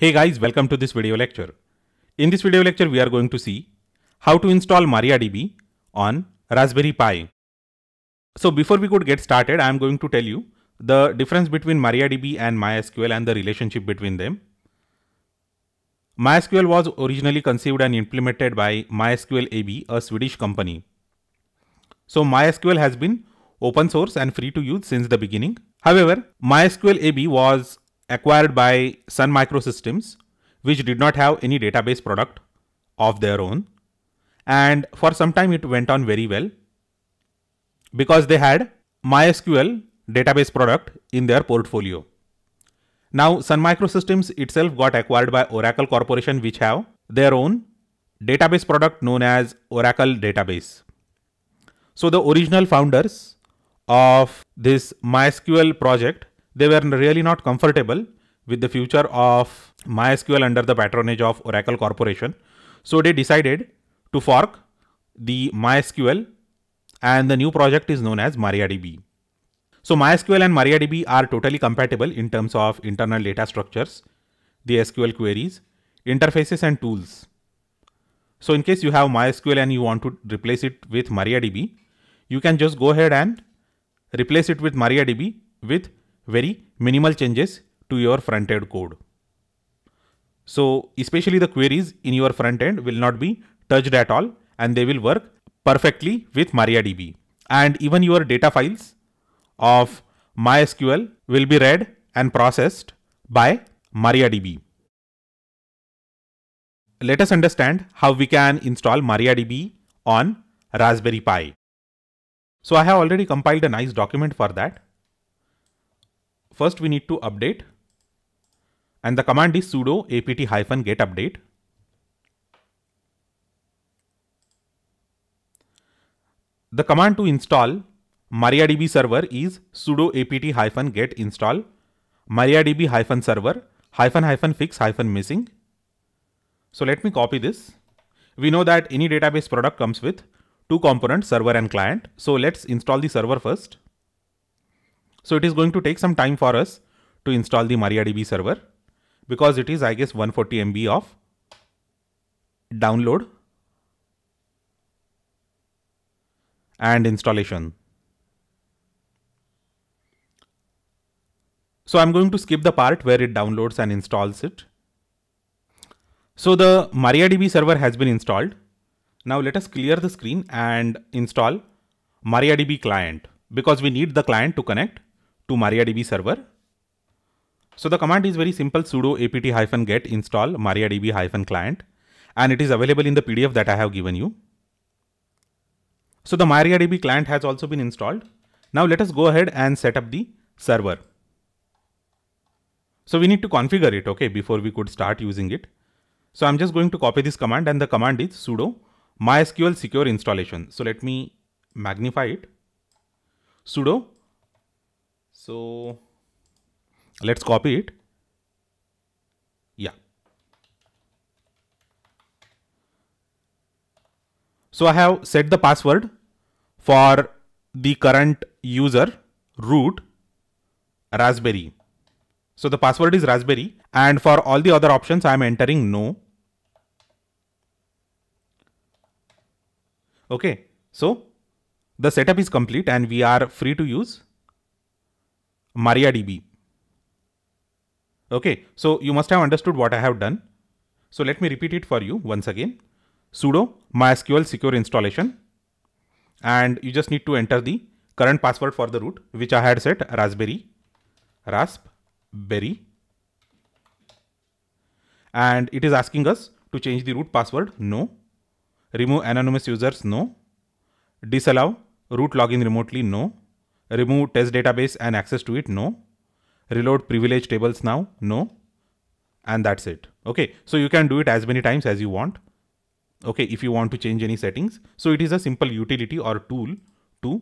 Hey guys, welcome to this video lecture. In this video lecture, we are going to see how to install MariaDB on Raspberry Pi. So before we could get started, I am going to tell you the difference between MariaDB and MySQL and the relationship between them. MySQL was originally conceived and implemented by MySQL AB, a Swedish company. So MySQL has been open source and free to use since the beginning. However, MySQL AB was acquired by Sun Microsystems, which did not have any database product of their own. And for some time it went on very well because they had MySQL database product in their portfolio. Now Sun Microsystems itself got acquired by Oracle Corporation, which have their own database product known as Oracle Database. So the original founders of this MySQL project, they were really not comfortable with the future of MySQL under the patronage of Oracle Corporation. So they decided to fork the MySQL and the new project is known as MariaDB. So MySQL and MariaDB are totally compatible in terms of internal data structures, the SQL queries, interfaces and tools. So in case you have MySQL and you want to replace it with MariaDB, you can just go ahead and replace it with MariaDB with very minimal changes to your front-end code. So especially the queries in your front end will not be touched at all and they will work perfectly with MariaDB. And even your data files of MySQL will be read and processed by MariaDB. Let us understand how we can install MariaDB on Raspberry Pi. So I have already compiled a nice document for that. First we need to update, and the command is sudo apt-get update. The command to install MariaDB server is sudo apt-get install MariaDB-server --fix-missing. So let me copy this. We know that any database product comes with two components, server and client. So let's install the server first. So it is going to take some time for us to install the MariaDB server because it is, I guess, 140 MB of download and installation. So I'm going to skip the part where it downloads and installs it. So the MariaDB server has been installed. Now let us clear the screen and install MariaDB client because we need the client to connect to MariaDB server. So the command is very simple, sudo apt-get install MariaDB-client, and it is available in the PDF that I have given you. So the MariaDB client has also been installed. Now let us go ahead and set up the server. So we need to configure it, okay, before we could start using it. So I'm just going to copy this command, and the command is sudo MySQL secure installation. So let me magnify it. Sudo. So let's copy it. Yeah. So I have set the password for the current user root Raspberry. So the password is Raspberry, and for all the other options I am entering no. Okay, so the setup is complete and we are free to use MariaDB. Okay, so you must have understood what I have done. So let me repeat it for you once again. Sudo MySQL secure installation, and you just need to enter the current password for the root, which I had set Raspberry, and it is asking us to change the root password, no. Remove anonymous users, no. Disallow root login remotely, no. Remove test database and access to it, no. Reload privilege tables now, no. And that's it. Okay, so you can do it as many times as you want. Okay, if you want to change any settings. So it is a simple utility or tool to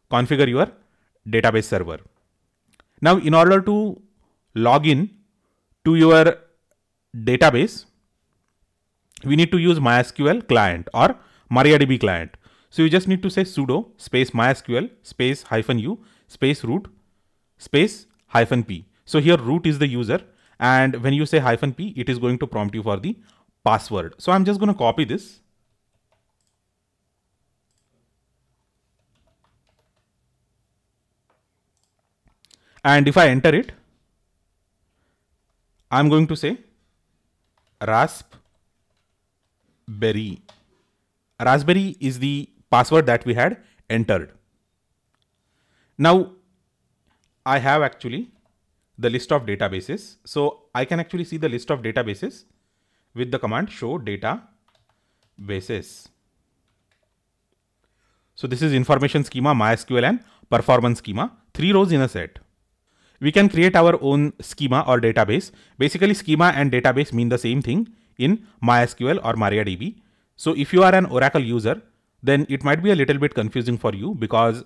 configure your database server. Now in order to log in to your database, we need to use MySQL client or MariaDB client. So you just need to say sudo space MySQL space -u space root space -p. So here root is the user And when you say -p, it is going to prompt you for the password. So I'm just going to copy this. And if I enter it, I'm going to say Raspberry. Raspberry is the password that we had entered. Now I have actually the list of databases. So I can actually see the list of databases with the command show databases. So this is information schema, MySQL and performance schema, 3 rows in a set. We can create our own schema or database. Basically, schema and database mean the same thing in MySQL or MariaDB. So if you are an Oracle user, then it might be a little bit confusing for you because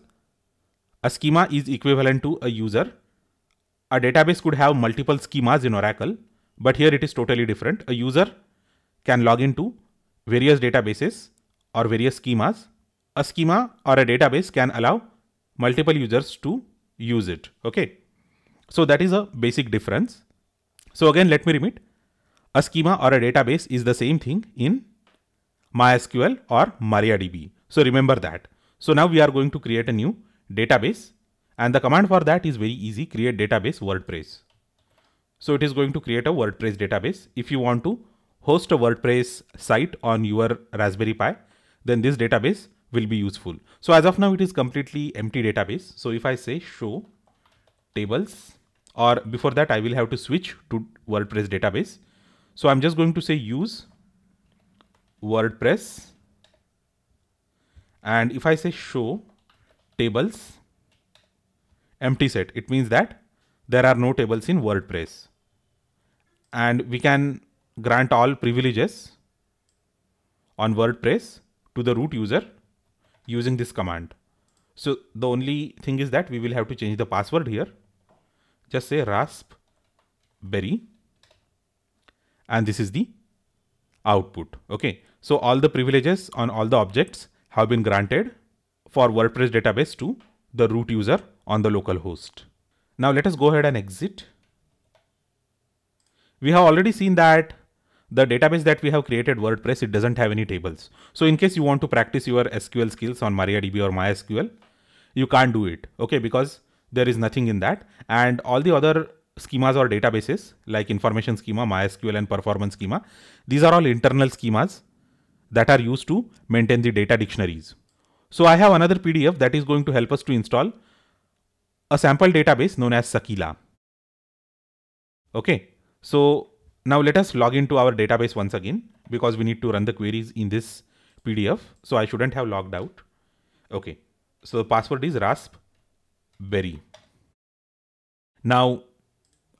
a schema is equivalent to a user. A database could have multiple schemas in Oracle, but here it is totally different. A user can log into various databases or various schemas. A schema or a database can allow multiple users to use it. Okay. So that is a basic difference. So again, let me repeat. A schema or a database is the same thing in MySQL or MariaDB. So remember that. So now we are going to create a new database, and the command for that is very easy: create database WordPress. So it is going to create a WordPress database. If you want to host a WordPress site on your Raspberry Pi, then this database will be useful. So as of now, it is completely empty database. So if I say show tables, or before that I will have to switch to WordPress database. So I'm just going to say use WordPress, and if I say show tables empty set, it means that there are no tables in WordPress, and we can grant all privileges on WordPress to the root user using this command. So the only thing is that we will have to change the password here. Just say Raspberry, and this is the output. Okay, so all the privileges on all the objects have been granted for WordPress database to the root user on the local host. Now let us go ahead and exit. We have already seen that the database that we have created, WordPress, it doesn't have any tables. So in case you want to practice your SQL skills on MariaDB or MySQL, you can't do it. Okay, because there is nothing in that, and all the other schemas or databases like information schema, MySQL and performance schema, these are all internal schemas that are used to maintain the data dictionaries. So I have another PDF that is going to help us to install a sample database known as Sakila. Okay, so now let us log into our database once again, because we need to run the queries in this PDF. So I shouldn't have logged out. Okay, so the password is Raspberry. Now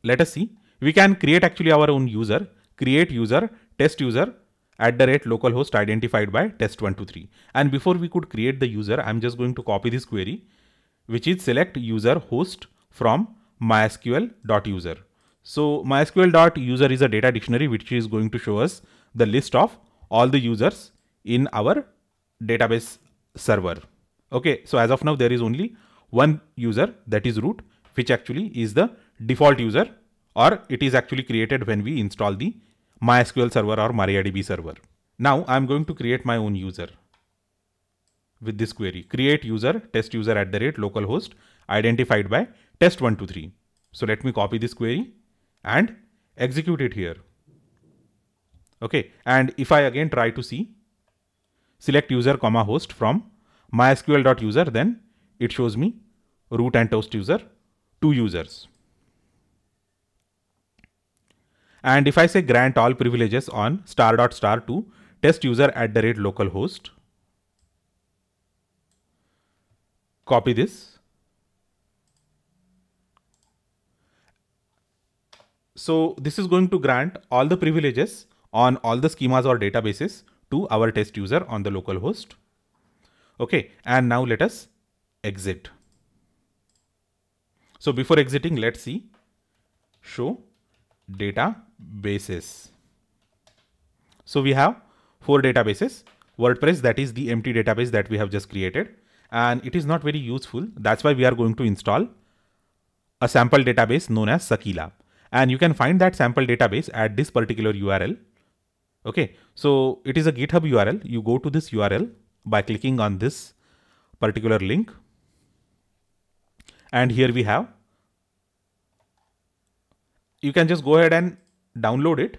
let us see. We can create actually our own user. Create user, test user @localhost identified by test123. And before we could create the user, I'm just going to copy this query, which is select user host from mysql.user. So mysql.user is a data dictionary which is going to show us the list of all the users in our database server. Okay, so as of now, there is only one user, that is root, which actually is the default user, or it is actually created when we install the MySQL server or MariaDB server. Now I'm going to create my own user with this query: create user, test user @localhost identified by test123. So let me copy this query and execute it here. Okay, and if I again try to see, select user comma host from mysql.user, then it shows me root and test user, 2 users. And if I say grant all privileges on *** to test user @localhost, copy this. So this is going to grant all the privileges on all the schemas or databases to our test user on the local host. Okay, and now let us exit. So before exiting, let's see show databases. So we have 4 databases. WordPress, that is the empty database that we have just created, and it is not very useful. That's why we are going to install a sample database known as Sakila. and you can find that sample database at this particular URL. Okay, so it is a GitHub URL. You go to this URL by clicking on this particular link, and here we have, you can just go ahead and download it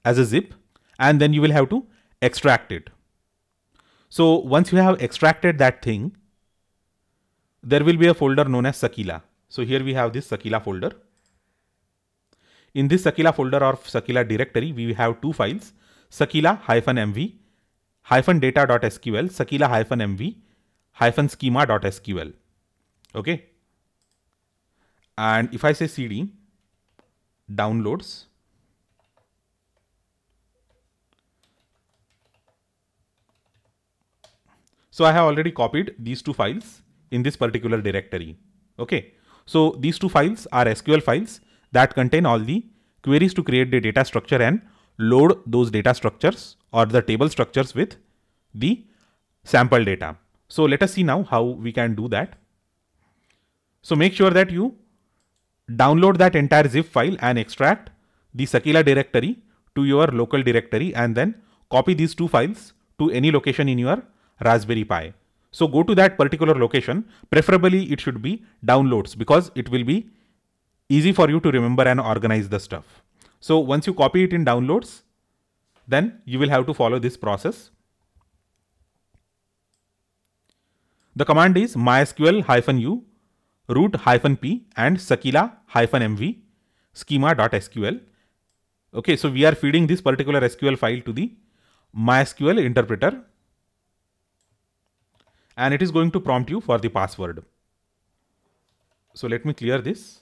as a zip, and then you will have to extract it. So once you have extracted that thing, there will be a folder known as Sakila. So here we have this Sakila folder. In this Sakila folder or Sakila directory, we have two files, Sakila-mv -data.sql, Sakila-mv -schema.sql. Okay. And if I say cd downloads, so I have already copied these two files in this particular directory. Okay. So these two files are SQL files that contain all the queries to create the data structure and load those data structures or the table structures with the sample data. So let us see now how we can do that. So make sure that you download that entire zip file and extract the Sakila directory to your local directory, and then copy these two files to any location in your Raspberry Pi. So go to that particular location, preferably it should be downloads, because it will be easy for you to remember and organize the stuff. So once you copy it in downloads, then you will have to follow this process. The command is mysql-u root-p and sakila-mv schema.sql. Okay, so we are feeding this particular SQL file to the MySQL interpreter, and it is going to prompt you for the password. So let me clear this.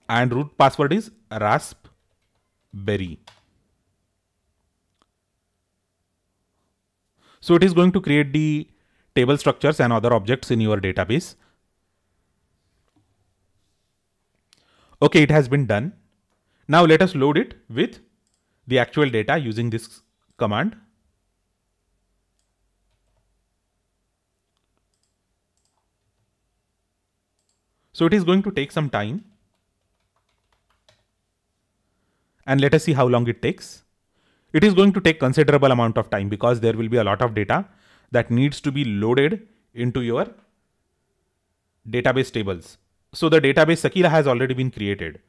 And root password is raspberry. So it is going to create the table structures and other objects in your database. Okay, it has been done. Now let us load it with the actual data using this command. So it is going to take some time, and let us see how long it takes. It is going to take considerable amount of time because there will be a lot of data that needs to be loaded into your database tables. So the database Sakila has already been created.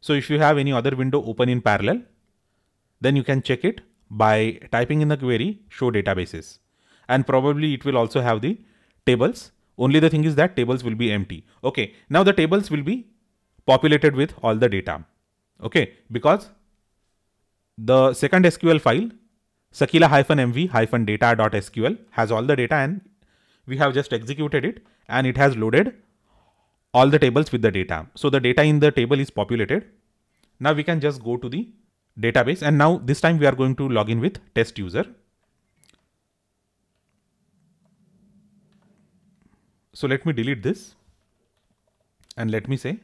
So if you have any other window open in parallel, then you can check it by typing in the query show databases, and probably it will also have the tables. Only the thing is that tables will be empty. Okay, now the tables will be populated with all the data. Okay, because the second SQL file sakila-mv -data.sql has all the data, and we have just executed it, and it has loaded all the tables with the data. So the data in the table is populated. Now we can just go to the database, and now this time we are going to log in with test user. So let me delete this, and let me say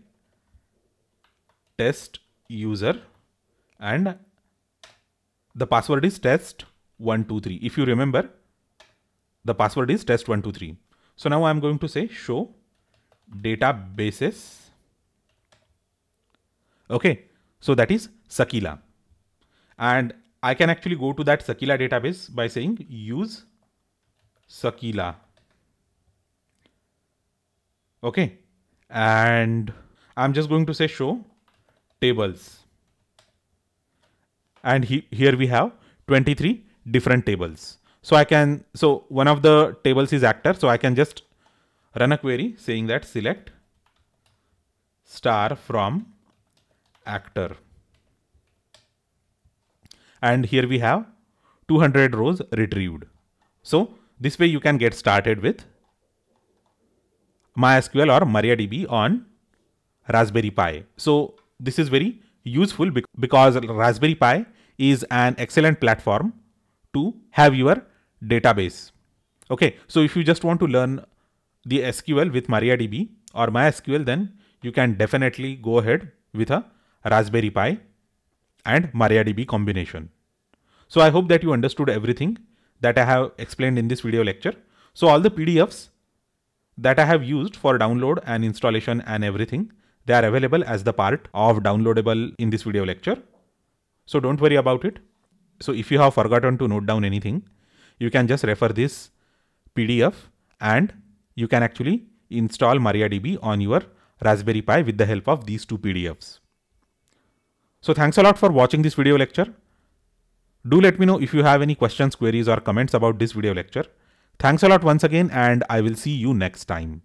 test user, and the password is test123. If you remember, the password is test123. So now I'm going to say show databases. Okay, so that is Sakila, and I can actually go to that Sakila database by saying use Sakila. Okay, and I'm just going to say show tables, and here we have 23 different tables. So so one of the tables is actor, so I can just run a query saying that select star from actor, and here we have 200 rows retrieved. So this way you can get started with MySQL or MariaDB on Raspberry Pi. So this is very useful because Raspberry Pi is an excellent platform to have your database. Okay, so if you just want to learn the SQL with MariaDB or MySQL, then you can definitely go ahead with a Raspberry Pi and MariaDB combination. So I hope that you understood everything that I have explained in this video lecture. So all the PDFs that I have used for download and installation and everything, they are available as the part of downloadable in this video lecture. So don't worry about it. So if you have forgotten to note down anything, you can just refer this PDF and you can actually install MariaDB on your Raspberry Pi with the help of these two PDFs. So thanks a lot for watching this video lecture. Do let me know if you have any questions, queries or comments about this video lecture. Thanks a lot once again, and I will see you next time.